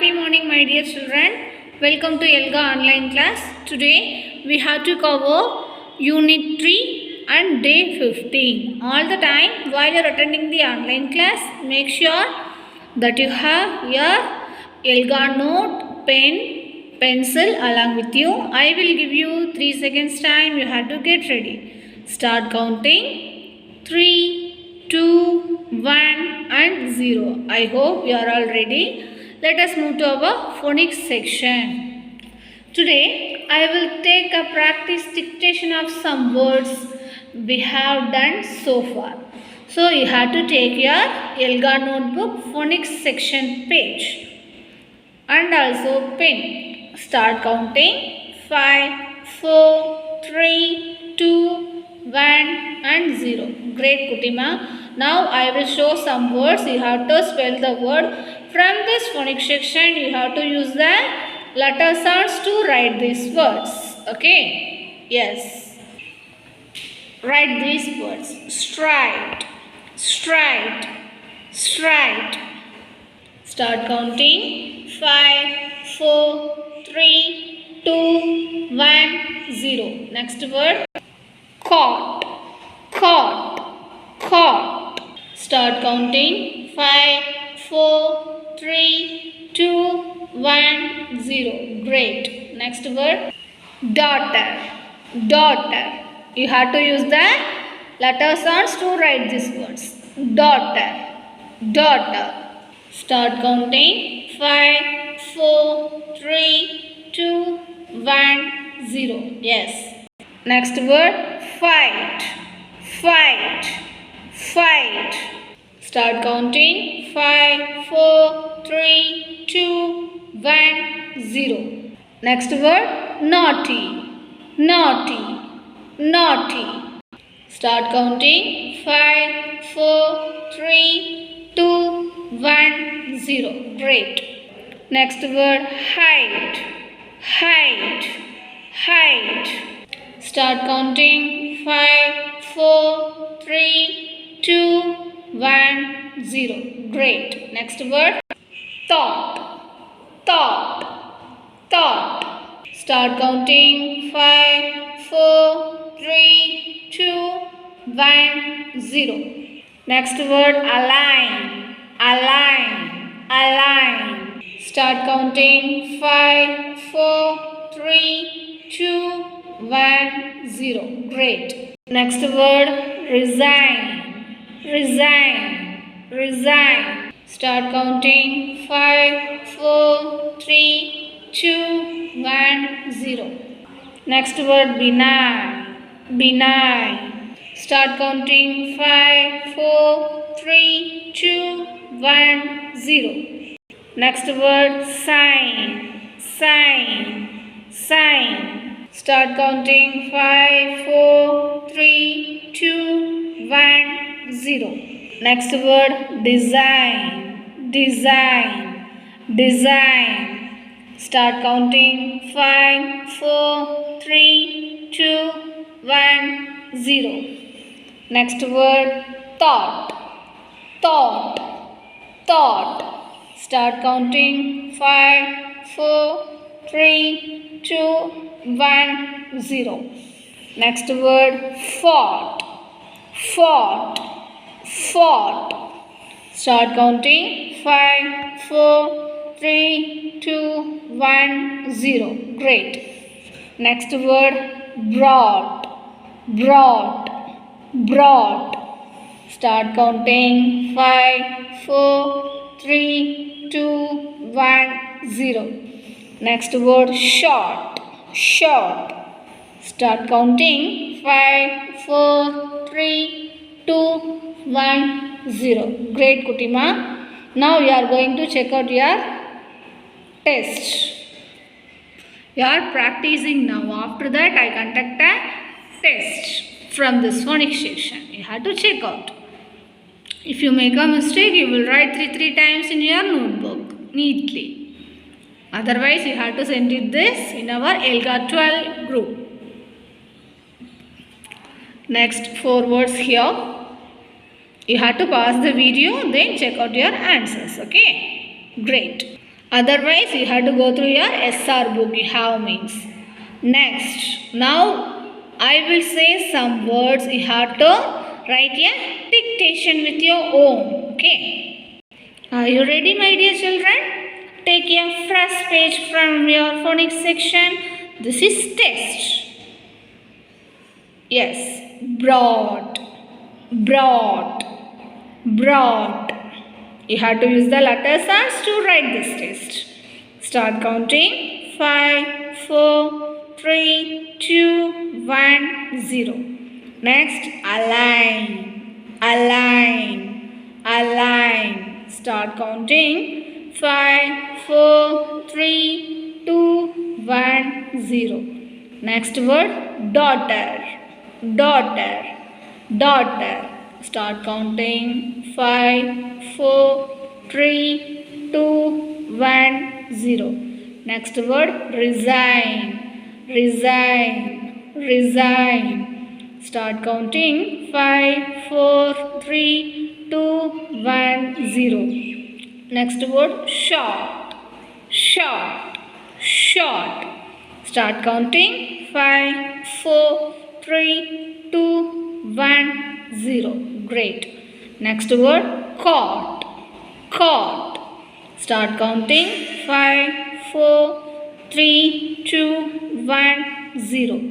Happy morning, my dear children. Welcome to Elga online class. Today we have to cover Unit 3 and Day 15. All the time while you are attending the online class, make sure that you have your Elga note, pen, pencil along with you. I will give you 3 seconds time. You have to get ready. Start counting. 3, 2, 1 and 0. I hope you are all ready. Let us move to our phonics section. Today I will take a practice dictation of some words we have done so far. So you have to take your Elga notebook phonics section page and also pen. Start counting. 5, 4, 3, 2, 1 and 0. Great, Kutima. Now I will show some words. You have to spell the word. From this phonics section, you have to use the letter sounds to write these words. Okay? Yes. Write these words. Striped, striped, striped. Start counting. 5, 4, 3, 2, 1, 0. Next word. Caught, caught, caught. Start counting. 5, 4, 3, 2, 1, 0. Great. Next word. Daughter, daughter. You have to use the letter sounds to write these words. Daughter, daughter. Start counting. 5, 4, 3, 2, 1, 0. Yes. Next word. Fight, fight, fight. Start counting. 5, 4, 3, 2, 1, 0. Next word. Naughty, naughty, naughty. Start counting. 5, 4, 3, 2, 1, 0. Great. Next word. Height, height, height. Start counting. 5, 4, 3, 2, 1, 0. Great. Next word. Thought, thought, thought. Start counting. 5, 4, 3, 2, 1, 0. Next word. Align, align, align. Start counting. 5, 4, 3, 2, 1, 0. Great. Next word. Resign, resign, resign. Start counting. 5, 4, 3, 2, 1, 0. Next word. Benign, benign. Start counting. 5, 4, 3, 2, 1, 0. Next word. Sign, sign, sign. Start counting. 5, 4, 3, 2, 1, 0. Next word. Design, design, design. Start counting. 5, 4, 3, 2, 1, 0. Next word. Thought, thought, thought. Start counting. 5, 4, 3, 2, 1, 0. Next word. Fought, fought, fought. Start counting. 5, 4, 3, 2, 1, 0. Great. Next word. Brought, brought, brought. Start counting. 5, 4, 3, 2, 1, 0. Next word. Short, short. Start counting. 5, 4, 3, 2, 1, 0. Great, Kutima. Now you are going to check out your test. You are practicing now. After that, I conduct a test from this phonics section. You have to check out. If you make a mistake, you will write 3 times in your notebook neatly. Otherwise, you have to send it this in our Elga12 group. Next 4 words here. You have to pause the video, then check out your answers. Okay? Great. Otherwise, you have to go through your SR book. You have means. Next, now I will say some words. You have to write a dictation with your own. Okay. Are you ready, my dear children? Take a fresh page from your phonics section. This is test. Yes, brought, brought, brought. You have to use the letter sounds to write this test. Start counting. 5, 4, 3, 2, 1, 0. Next, align, align, align. Start counting. 5, 4, 3, 2, 1, 0. Next word, daughter, daughter, daughter. Start counting. 5, 4, 3, 2, 1, 0. Next word, resign, resign, resign. Start counting. 5, 4, 3, 2, 1, 0. Next word, short, short, short. Start counting. 5, 4, 3, 2, 1, 0. Great. Next word, caught, caught. Start counting. 5, 4, 3, 2, 1, 0.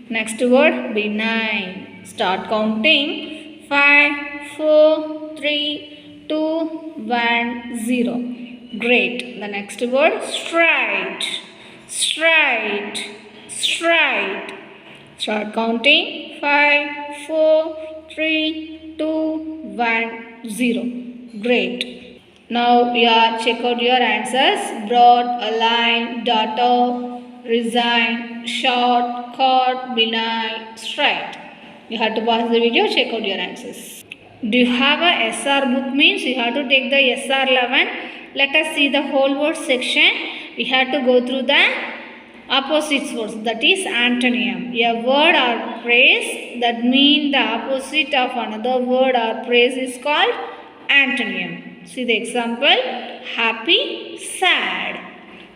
Next word, benign. Start counting. 5, 4, 3, 2, 1, 0. Great. The next word, straight, straight, straight. Start counting. 5, 4, 3, 2, 1, 0. Great. Now you are check out your answers. Broad, align, daughter, resign, short, caught, benign, straight. You have to pause the video, check out your answers. Do you have a SR book? Means you have to take the SR11. Let us see the whole word section. We have to go through the opposite words, that is antonym. A word or phrase that means the opposite of another word or phrase is called antonym. See the example, happy, sad.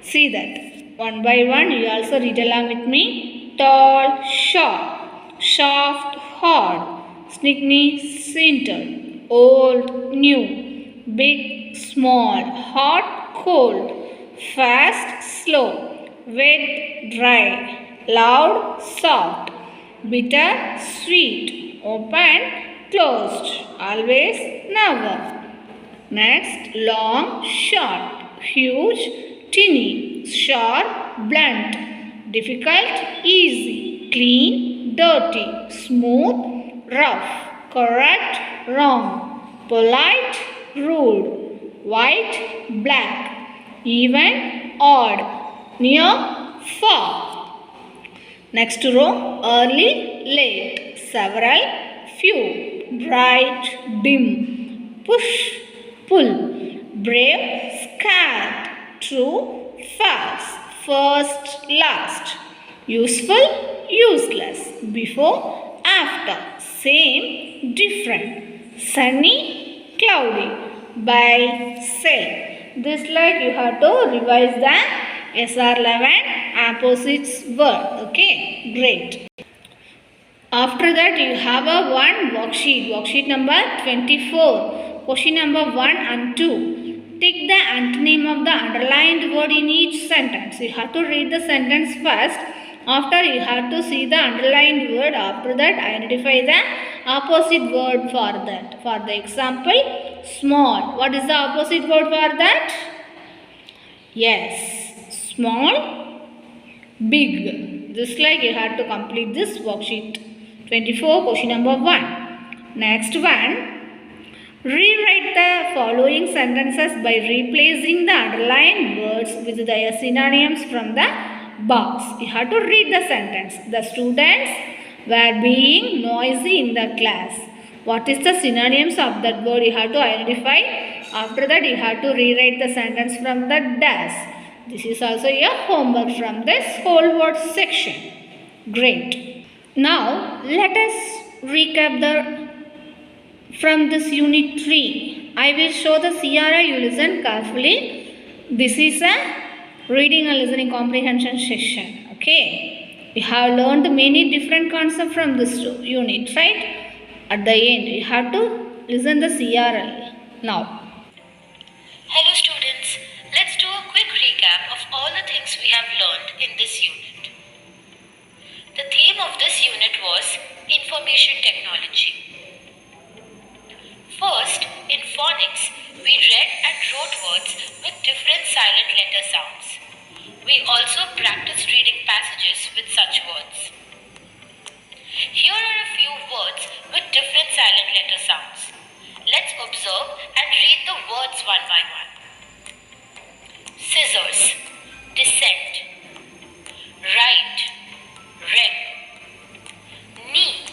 See that. One by one, you also read along with me. Tall, short, soft, hard, sneaky, simple, old, new, big, small, hot, cold, fast, slow, wet, dry, loud, soft, bitter, sweet, open, closed, always, never. Next, long, short, huge, tiny, sharp, blunt, difficult, easy, clean, dirty, smooth, rough, correct, wrong, polite, rude, white, black, even, odd, near, far. Next row, early, late, several, few, bright, dim, push, pull, brave, scared, true, false, first, last, useful, useless, before, after, same, different, sunny, cloudy, by, say. This like you have to revise the SR11 opposites word. Okay, great. After that you have a one worksheet. Worksheet number 24. Question number 1 and 2. Take the antonym of the underlined word in each sentence. You have to read the sentence first. After you have to see the underlined word. After that identify the opposite word for that. For the example, small. What is the opposite word for that? Yes, small, big. Just like you have to complete this worksheet. 24, question number 1. Next one. Rewrite the following sentences by replacing the underlined words with the synonyms from the box. You have to read the sentence. The students were being noisy in the class. What is the synonyms of that word? You have to identify. After that, you have to rewrite the sentence from the dash. This is also your homework from this whole word section. Great. Now, let us recap from this unit 3. I will show the CRI. You listen carefully. This is a reading and listening comprehension session. Okay. We have learned many different concepts from this unit, right? At the end, you have to listen the CRL now. Hello students, let's do a quick recap of all the things we have learned in this unit. The theme of this unit was information technology. First, in phonics, we read and wrote words with different silent letter sounds. We also practiced reading passages with such words. Here are a few words with different silent letter sounds. Let's observe and read the words one by one. Scissors, descent, right, rep, knee,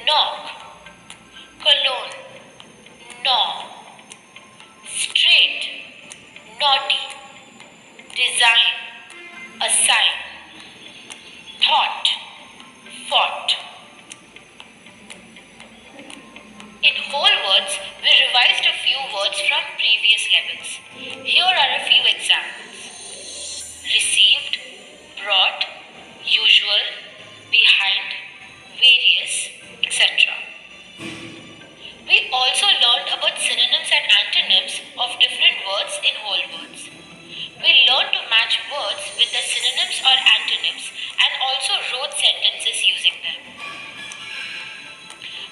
knock, cologne, gnaw, straight, naughty, design, assign, thought, fought. In whole words, we revised a few words from previous levels. Here are a few examples. Received, brought, usual, behind, various, etc. We also learned about synonyms and antonyms of different words in whole words. We learned to match words with the synonyms or antonyms and also wrote sentences using them.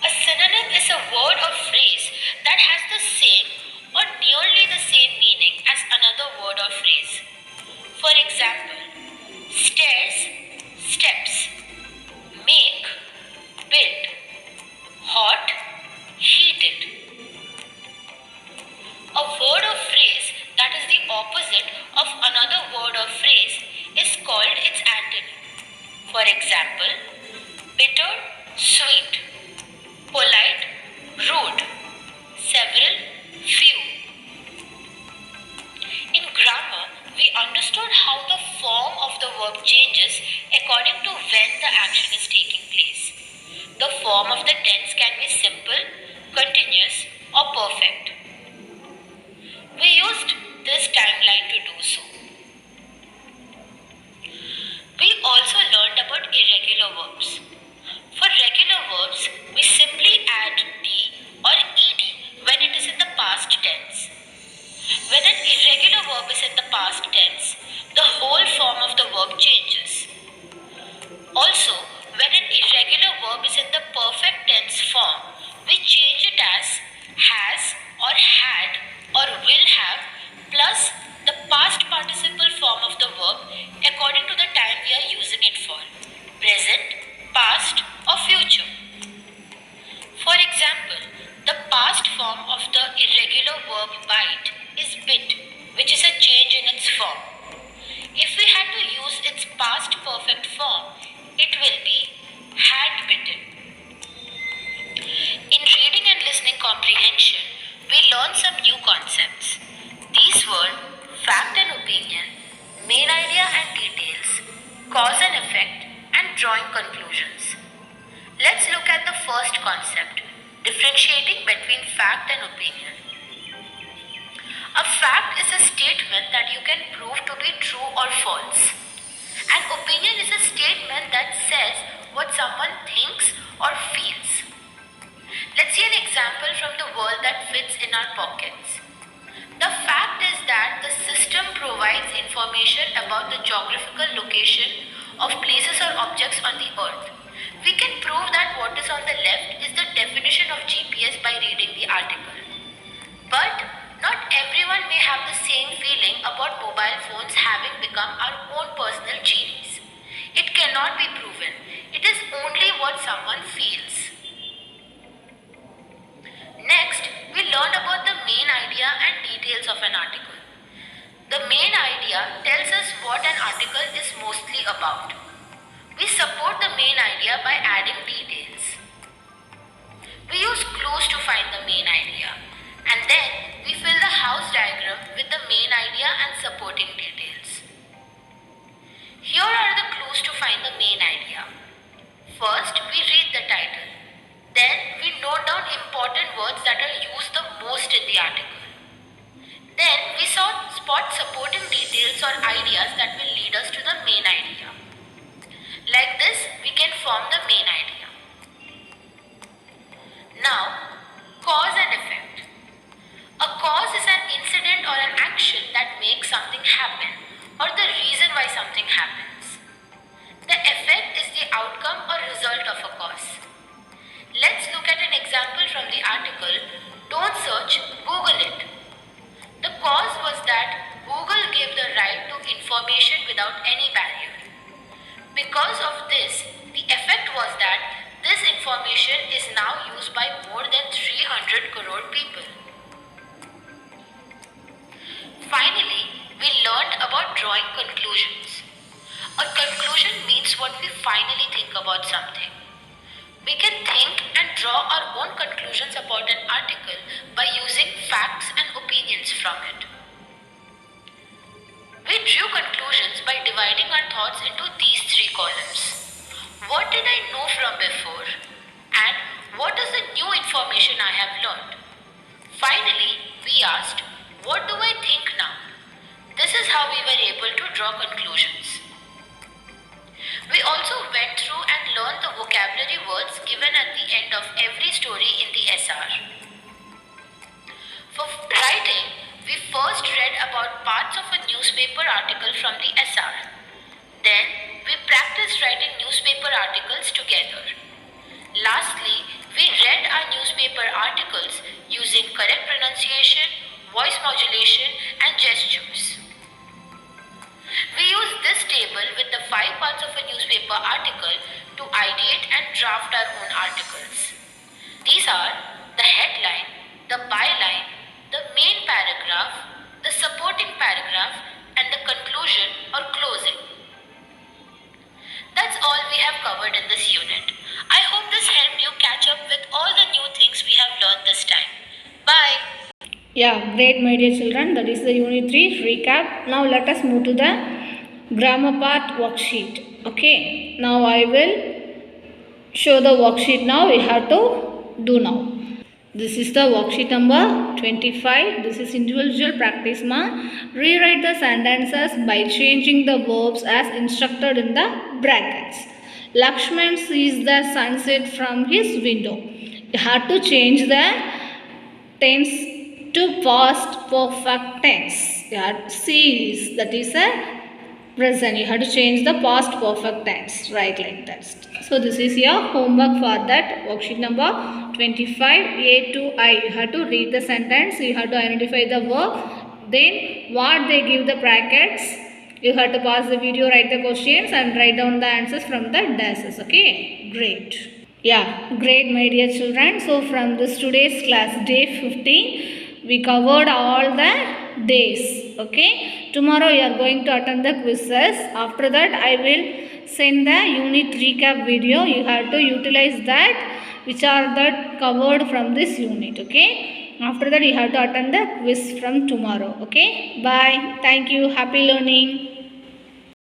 A synonym is a word or phrase that has the same or nearly the same meaning as another word or phrase. For example, stairs, steps, make, build, hot, heated. A word or phrase that is the opposite of another word or phrase is called its antonym. For example, bitter, sweet, polite, rude, several, few. In grammar, we understood how the form of the verb changes according to when the action is taking place. The form of the tense can be simple, continuous, or perfect. We used this timeline to do so. We also learned about irregular verbs. For regular verbs, we simply add d or ed when it is in the past tense. When an irregular verb is in the past tense, the whole form of the verb changes. Also, when an irregular verb is in the perfect tense form, we change it as has or had or will have plus the past participle form of the verb according to the time we are using it for, present, past or future. For example, the past form of the irregular verb bite is bit, which is a change in its form. If we had to use its past perfect form, it will be had bitten. In reading and listening comprehension, we learned some new concepts. These were fact and opinion, main idea and details, cause and effect, and drawing conclusions. Let's look at the first concept, differentiating between fact and opinion. A fact is a statement that you can prove to be true or false. An opinion is a statement that says what someone thinks or feels. Let's see an example from the world that fits in our pockets. The fact is that the system provides information about the geographical location of places or objects on the earth. We can prove that what is on the left is the definition of GPS by reading the article. But not everyone may have the same feeling about mobile phones having become our own personal genies. It cannot be proven. It is only what someone feels. Next, we learned about the main idea and details of an article. The main idea tells us what an article is mostly about. We support the main idea by adding details. We use clues to find the main idea, and then we fill the house diagram with the main idea and supporting details. Here are the clues to find the main idea. First, we read the title. Then, we note down important words that are used the most in the article. Then, we spot details or ideas that will lead us to the main idea. Like this, we can form the main idea. Now, cause and effect. A cause is an incident or an action that makes something happen or the reason why something happens. The effect is the outcome or result of a cause. Let's look at an example from the article, Don't Search, Google It. The cause was that Google gave the right to information without any barrier. Because of this, the effect was that this information is now used by more than 300 crore people. Finally, we learned about drawing conclusions. A conclusion means what we finally think about something. We can think and draw our own conclusions about an article by using facts and opinions from it. We drew conclusions by dividing our thoughts into these three columns. What did I know from before? And what is the new information I have learned? Finally, we asked, what do I think now? This is how we were able to draw conclusions. We also went through and learned the vocabulary words given at the end of every story in the SR. For writing, we first read about parts of a newspaper article from the SR. Then, we practiced writing newspaper articles together. Lastly, we read our newspaper articles using correct pronunciation, voice modulation, and gestures. We use this table with the 5 parts of a newspaper article to ideate and draft our own articles. These are the headline, the byline, the main paragraph, the supporting paragraph, and the conclusion or closing. That's all we have covered in this unit. I hope this helped you catch up with all the new things we have learned this time. Bye. Yeah, great, my dear children. That is the Unit 3 recap. Now let us move to the grammar part worksheet. Okay, now I will show the worksheet now. We have to do now. This is the worksheet number 25. This is individual practice ma. Rewrite the sentences by changing the verbs as instructed in the brackets. Lakshman sees the sunset from his window. You have to change the tense to past perfect tense. You have sees, that is a present. You have to change the past perfect tense. Right, like that. So this is your homework for that worksheet number 25 A to I. You have to read the sentence. You have to identify the verb. Then what they give the brackets. You have to pause the video, write the questions and write down the answers from the dashes. Okay, great. Yeah, great, my dear children. So from this today's class, day 15, we covered all the days. Okay, tomorrow you are going to attend the quizzes. After that, I will send the unit recap video. You have to utilize that, which are that covered from this unit. Okay, after that you have to attend the quiz from tomorrow. Okay, bye. Thank you. Happy learning.